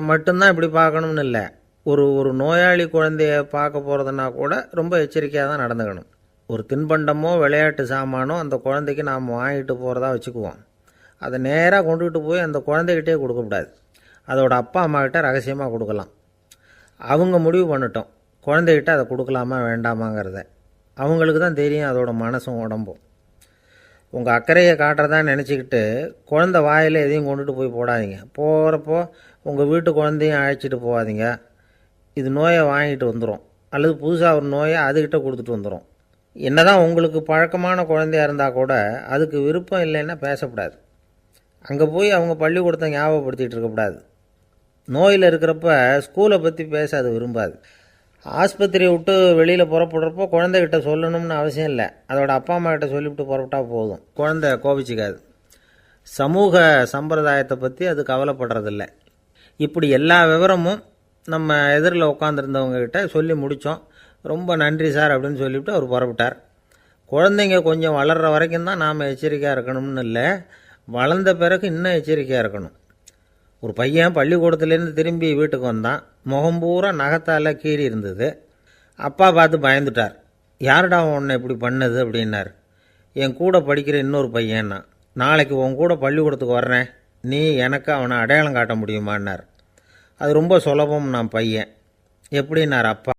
Speaker 1: மட்டும்தான் இப்படி பார்க்கணும்னு இல்லை. ஒரு நோயாளி குழந்தைய பார்க்க போகிறதுனா கூட ரொம்ப எச்சரிக்கையாக தான் நடந்துக்கணும். ஒரு தின்பண்டமோ விளையாட்டு சாமானோ அந்த குழந்தைக்கு நாம் வாங்கிட்டு போகிறதா வச்சுக்குவோம். அதை நேராக கொண்டுகிட்டு போய் அந்த குழந்தைகிட்டே கொடுக்கக்கூடாது. அதோட அப்பா அம்மாக்கிட்ட ரகசியமாக கொடுக்கலாம். அவங்க முடிவு பண்ணட்டும் குழந்தைகிட்ட அதை கொடுக்கலாமா வேண்டாமாங்கிறத. அவங்களுக்கு தான் தெரியும் அதோட மனசும் உடம்பும். உங்கள் அக்கறையை காட்டுறதா நினச்சிக்கிட்டு குழந்தை வாயில் எதையும் கொண்டுட்டு போய் போடாதீங்க. போகிறப்போ உங்கள் வீட்டு குழந்தையும் அழைச்சிட்டு போகாதீங்க. இது நோயை வாங்கிட்டு வந்துடும், அல்லது புதுசாக ஒரு நோயை அதுக்கிட்ட கொடுத்துட்டு வந்துடும். என்னதான் உங்களுக்கு பழக்கமான குழந்தையாக இருந்தால் கூட அதுக்கு விருப்பம் இல்லைன்னா பேசக்கூடாது. அங்கே போய் அவங்க பள்ளிக்கூடத்தை ஞாபகப்படுத்திகிட்டு இருக்கக்கூடாது. நோயில் இருக்கிறப்ப ஸ்கூலை பற்றி பேச அது விரும்பாது. ஆஸ்பத்திரியை விட்டு வெளியில் புறப்படுறப்போ குழந்தைகிட்ட சொல்லணும்னு அவசியம் இல்லை. அதோட அப்பா அம்மா கிட்ட சொல்லிவிட்டு புறப்பட்டா போதும். குழந்தை கோபிச்சிக்காது. சமூக சம்பிரதாயத்தை பற்றி அது கவலைப்படுறதில்ல. இப்படி எல்லா விவரமும் நம்ம எதிரில் உட்காந்துருந்தவங்ககிட்ட சொல்லி முடித்தோம். ரொம்ப நன்றி சார் அப்படின்னு சொல்லிவிட்டு அவர் புறப்பட்டார். குழந்தைங்க கொஞ்சம் வளர்கிற வரைக்கும் தான் நாம் எச்சரிக்கையாக இருக்கணும்னு இல்லை, வளர்ந்த பிறகு இன்னும் எச்சரிக்கையாக இருக்கணும். ஒரு பையன் பள்ளிக்கூடத்துலேருந்து திரும்பி வீட்டுக்கு வந்தான். முகம் பூரா நகத்தால் கீறி இருந்தது. அப்பா பார்த்து பயந்துட்டார். யாருடா உன்னை இப்படி பண்ணது அப்படின்னார். என் கூட படிக்கிற இன்னொரு பையன்னா. நாளைக்கு உன் கூட பள்ளிக்கூடத்துக்கு வர்றேன், நீ எனக்கு அவனை அடையாளம் காட்ட முடியுமான்னார். அது ரொம்ப சுலபம் நான் பையன் எப்படின்னார் அப்பா.